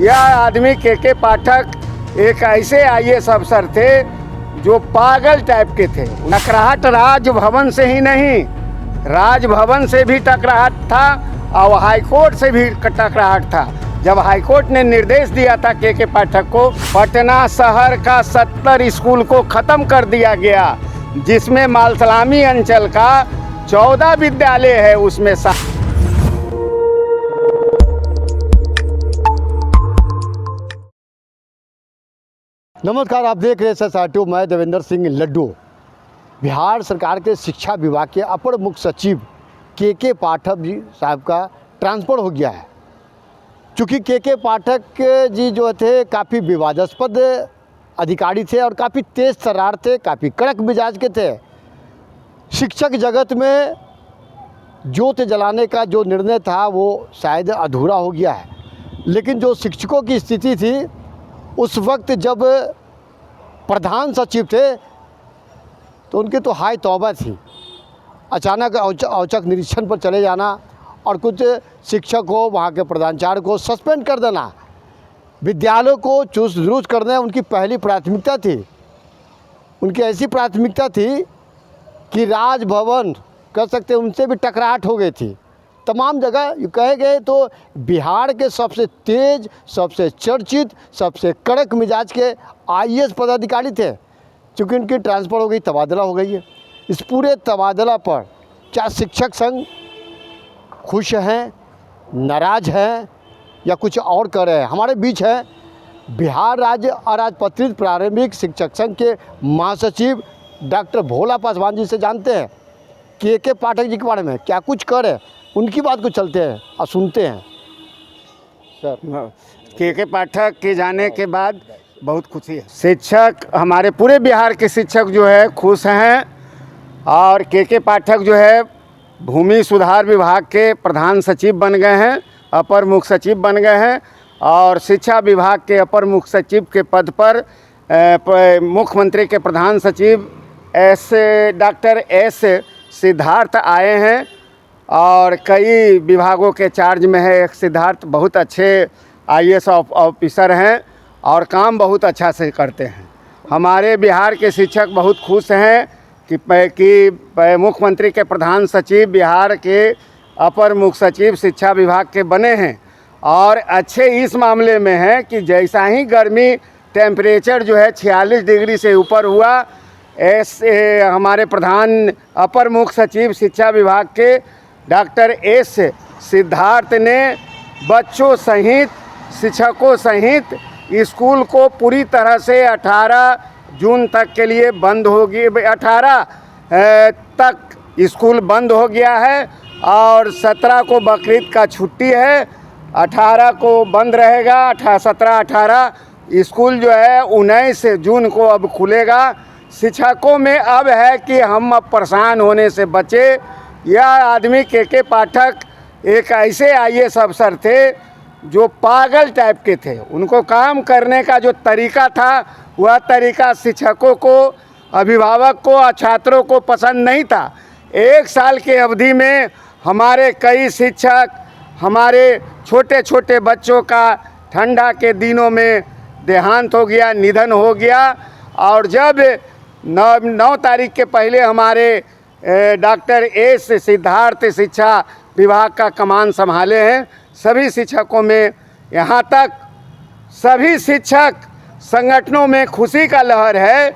यह आदमी के पाठक एक ऐसे आईएएस अफसर थे जो पागल टाइप के थे। टकराहट राजभवन से ही नहीं, राजभवन से भी टकराहट था और हाईकोर्ट से भी टकराहट था। जब हाईकोर्ट ने निर्देश दिया था के पाठक को, पटना शहर का 70 स्कूल को ख़त्म कर दिया गया, जिसमें मालसलामी अंचल का 14 विद्यालय है। उसमें नमस्कार, आप देख रहे हैं SRTO। मैं देवेंद्र सिंह लड्डू। बिहार सरकार के शिक्षा विभाग के अपर मुख्य सचिव के पाठक जी साहब का ट्रांसफ़र हो गया है। चूँकि के पाठक जी जो थे काफ़ी विवादास्पद अधिकारी थे और काफ़ी तेज़ तर्रार थे, काफ़ी कड़क मिजाज के थे। शिक्षक जगत में ज्योत जलाने का जो निर्णय था वो शायद अधूरा हो गया है। लेकिन जो शिक्षकों की स्थिति थी उस वक्त जब प्रधान सचिव थे तो उनकी तो हाय तौबा थी। अचानक औचक निरीक्षण पर चले जाना और कुछ शिक्षक को, वहाँ के प्रधानाचार्य को सस्पेंड कर देना, विद्यालयों को चुस्त दुरुस्त करना उनकी पहली प्राथमिकता थी। उनकी ऐसी प्राथमिकता थी कि राजभवन कह सकते उनसे भी टकराहट हो गई थी। तमाम जगह कहे गए तो बिहार के सबसे तेज़, सबसे चर्चित, सबसे कड़क मिजाज के आईएएस पदाधिकारी थे। चूँकि उनकी ट्रांसफ़र हो गई, तबादला हो गई है। इस पूरे तबादला पर क्या शिक्षक संघ खुश हैं, नाराज़ हैं या कुछ और कर रहे हैं? हमारे बीच है बिहार राज्य अराजपत्रित प्रारंभिक शिक्षक संघ के महासचिव डॉक्टर भोला पासवान जी से जानते हैं के पाठक जी के बारे में क्या कुछ कर रहे हैं। उनकी बात को चलते हैं और सुनते हैं। सर, के पाठक के जाने के बाद बहुत खुशी है। शिक्षक, हमारे पूरे बिहार के शिक्षक जो है खुश हैं। और के पाठक जो है भूमि सुधार विभाग के प्रधान सचिव बन गए हैं, अपर मुख्य सचिव बन गए हैं। और शिक्षा विभाग के अपर मुख्य सचिव के पद पर मुख्यमंत्री के प्रधान सचिव डॉक्टर एस सिद्धार्थ आए हैं। और कई विभागों के चार्ज में है एक सिद्धार्थ, बहुत अच्छे आईएएस ऑफिसर हैं और काम बहुत अच्छा से करते हैं। हमारे बिहार के शिक्षक बहुत खुश हैं कि मुख्यमंत्री के प्रधान सचिव बिहार के अपर मुख्य सचिव शिक्षा विभाग के बने हैं। और अच्छे इस मामले में हैं कि जैसा ही गर्मी टेम्परेचर जो है 46 डिग्री से ऊपर हुआ, ऐसे हमारे प्रधान अपर मुख्य सचिव शिक्षा विभाग के डॉक्टर एस सिद्धार्थ ने बच्चों सहित, शिक्षकों सहित स्कूल को पूरी तरह से 18 जून तक के लिए बंद होगी। 18 तक स्कूल बंद हो गया है और 17 को बकरीद का छुट्टी है। 18 को बंद रहेगा, 17, 18 स्कूल जो है 19 जून को अब खुलेगा। शिक्षकों में अब है कि हम अब परेशान होने से बचे। यह आदमी के पाठक एक ऐसे आईएएस अफसर थे जो पागल टाइप के थे। उनको काम करने का जो तरीका था वह तरीका शिक्षकों को, अभिभावक को और छात्रों को पसंद नहीं था। 1 साल के अवधि में हमारे कई शिक्षक, हमारे छोटे छोटे बच्चों का ठंडा के दिनों में देहांत हो गया, निधन हो गया। और जब 9 तारीख के पहले हमारे डॉक्टर एस सिद्धार्थ शिक्षा विभाग का कमान संभाले हैं। सभी शिक्षकों में, यहाँ तक सभी शिक्षक संगठनों में खुशी का लहर है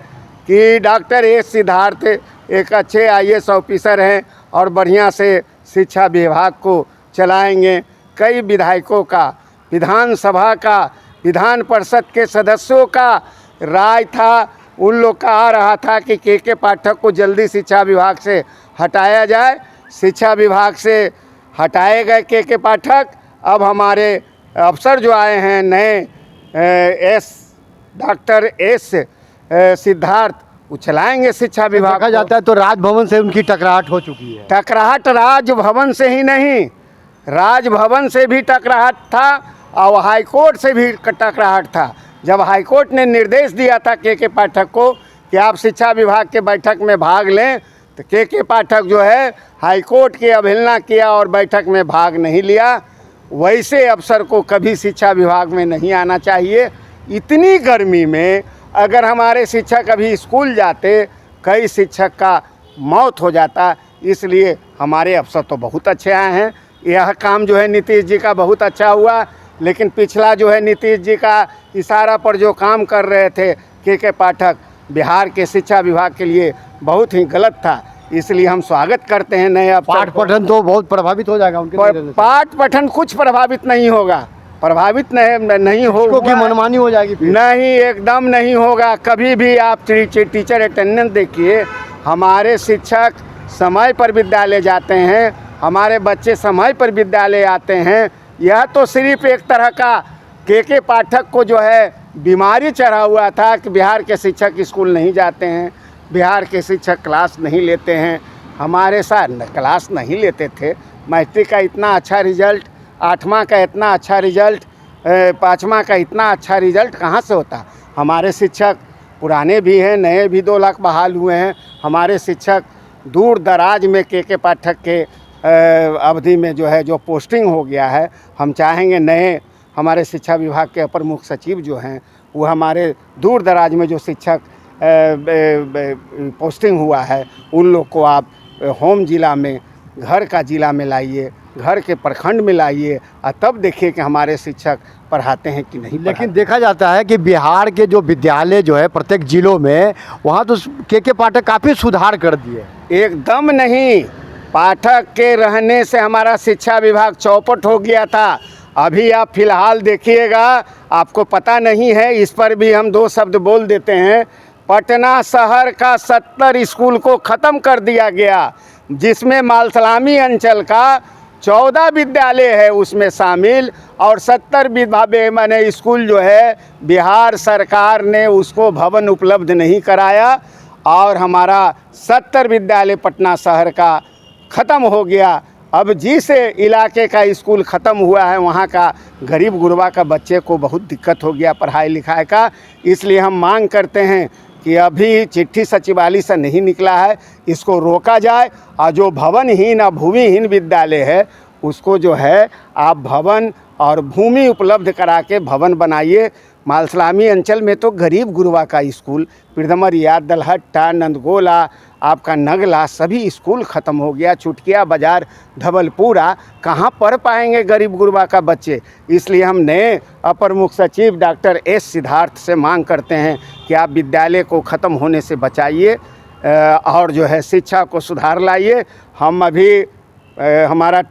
कि डॉक्टर एस सिद्धार्थ एक अच्छे आईएएस ऑफिसर हैं और बढ़िया से शिक्षा विभाग को चलाएंगे। कई विधायकों का, विधानसभा का, विधान परिषद के सदस्यों का राय था, उन लोग का आ रहा था कि के पाठक को जल्दी शिक्षा विभाग से हटाया जाए। शिक्षा विभाग से हटाए गए के पाठक। अब हमारे अफसर जो आए हैं नए, डॉक्टर एस सिद्धार्थ, वो चलाएंगे शिक्षा विभाग। देखा जाता है तो राजभवन से उनकी टकराहट हो चुकी है। टकराहट राजभवन से ही नहीं, राजभवन से भी टकराहट था और हाईकोर्ट से भी टकराहट था। जब हाईकोर्ट ने निर्देश दिया था के पाठक को कि आप शिक्षा विभाग के बैठक में भाग लें, तो के पाठक जो है हाईकोर्ट की अवहेलना किया और बैठक में भाग नहीं लिया। वैसे अफसर को कभी शिक्षा विभाग में नहीं आना चाहिए। इतनी गर्मी में अगर हमारे शिक्षक अभी स्कूल जाते, कई शिक्षक का मौत हो जाता। इसलिए हमारे अफसर तो बहुत अच्छे आए हैं। यह काम जो है नीतीश जी का बहुत अच्छा हुआ, लेकिन पिछला जो है नीतीश जी का इशारा पर जो काम कर रहे थे के पाठक, बिहार के शिक्षा विभाग के लिए बहुत ही गलत था। इसलिए हम स्वागत करते हैं नए अफसर। पाठ पठन तो बहुत प्रभावित हो जाएगा उनके निर्णय से। पाठ पठन कुछ प्रभावित नहीं होगा, प्रभावित नहीं होगा की मनमानी हो जाएगी फिर। नहीं, एकदम नहीं होगा। कभी भी आप टीचर अटेंडेंस देखिए, हमारे शिक्षक समय पर विद्यालय जाते हैं, हमारे बच्चे समय पर विद्यालय आते हैं। यह तो सिर्फ एक तरह का के पाठक को जो है बीमारी चढ़ा हुआ था कि बिहार के शिक्षक स्कूल नहीं जाते हैं, बिहार के शिक्षक क्लास नहीं लेते हैं। हमारे साथ क्लास नहीं लेते थे। मैट्रिक का इतना अच्छा रिजल्ट, 8वां का इतना अच्छा रिजल्ट, 5वां का इतना अच्छा रिजल्ट कहाँ से होता। हमारे शिक्षक पुराने भी हैं, नए भी 2 लाख बहाल हुए हैं। हमारे शिक्षक दूर दराज में के पाठक के अवधि में जो है जो पोस्टिंग हो गया है, हम चाहेंगे नए हमारे शिक्षा विभाग के अपर मुख्य सचिव जो हैं वो हमारे दूर दराज में जो शिक्षक पोस्टिंग हुआ है उन लोग को आप होम जिला में, घर का जिला में लाइए, घर के प्रखंड में लाइए और तब देखिए कि हमारे शिक्षक पढ़ाते हैं कि नहीं। लेकिन देखा जाता है कि बिहार के जो विद्यालय जो है प्रत्येक जिलों में, वहाँ तो के पाठक काफ़ी सुधार कर दिए। एकदम नहीं, पाठक के रहने से हमारा शिक्षा विभाग चौपट हो गया था। अभी आप फिलहाल देखिएगा, आपको पता नहीं है, इस पर भी हम 2 शब्द बोल देते हैं। पटना शहर का 70 स्कूल को ख़त्म कर दिया गया, जिसमें मालसलामी अंचल का 14 विद्यालय है उसमें शामिल, और 70 माने स्कूल जो है बिहार सरकार ने उसको भवन उपलब्ध नहीं कराया और हमारा 70 विद्यालय पटना शहर का ख़त्म हो गया। अब जिस इलाके का स्कूल ख़त्म हुआ है वहाँ का गरीब गुरबा का बच्चे को बहुत दिक्कत हो गया पढ़ाई लिखाई का। इसलिए हम मांग करते हैं कि अभी चिट्ठी सचिवालय से नहीं निकला है, इसको रोका जाए और जो भवनहीन और भूमिहीन विद्यालय है उसको जो है आप भवन और भूमि उपलब्ध करा के भवन बनाइए। मालसलामी अंचल में तो गरीब गुरबा का स्कूल, पिरदमरिया, दलहट्टा, नंदगोला, आपका नगला, सभी स्कूल ख़त्म हो गया। चुटकिया बाज़ार, धवलपुरा, कहाँ पढ़ पाएंगे गरीब गुरबा का बच्चे। इसलिए हम नए अपर मुख्य सचिव डॉक्टर एस सिद्धार्थ से मांग करते हैं कि आप विद्यालय को ख़त्म होने से बचाइए और जो है शिक्षा को सुधार लाइए। हम अभी हमारा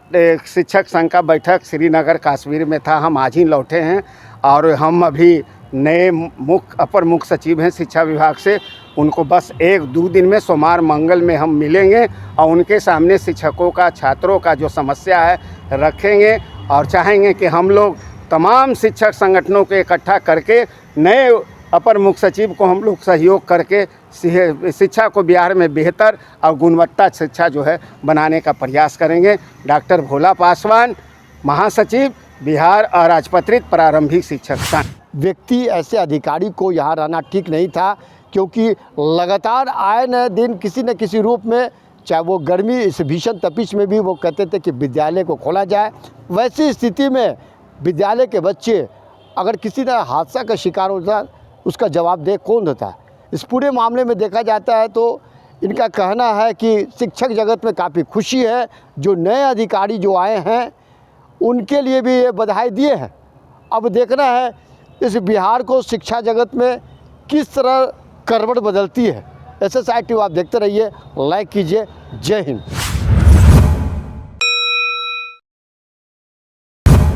शिक्षक संघ का बैठक श्रीनगर कश्मीर में था, हम आज ही लौटे हैं और हम अभी नए अपर मुख्य सचिव हैं शिक्षा विभाग से, उनको बस 1-2 दिन में सोमवार मंगल में हम मिलेंगे और उनके सामने शिक्षकों का, छात्रों का जो समस्या है रखेंगे और चाहेंगे कि हम लोग तमाम शिक्षक संगठनों को इकट्ठा करके नए अपर मुख्य सचिव को हम लोग सहयोग करके शिक्षा को बिहार में बेहतर और गुणवत्ता शिक्षा जो है बनाने का प्रयास करेंगे। डॉक्टर भोला पासवान, महासचिव, बिहार अराजपत्रित प्रारंभिक शिक्षक संघ। व्यक्ति ऐसे अधिकारी को यहाँ रहना ठीक नहीं था, क्योंकि लगातार आए न दिन किसी न किसी रूप में, चाहे वो गर्मी इस भीषण तपिश में भी वो कहते थे कि विद्यालय को खोला जाए। वैसी स्थिति में विद्यालय के बच्चे अगर किसी न हादसा का शिकार होता, उसका जवाबदेह कौन होता। इस पूरे मामले में देखा जाता है तो इनका कहना है कि शिक्षक जगत में काफ़ी खुशी है। जो नए अधिकारी जो आए हैं उनके लिए भी ये बधाई दिए हैं। अब देखना है इस बिहार को शिक्षा जगत में किस तरह करवट बदलती है। SSI टीवी आप देखते रहिए, लाइक कीजिए। जय हिंद।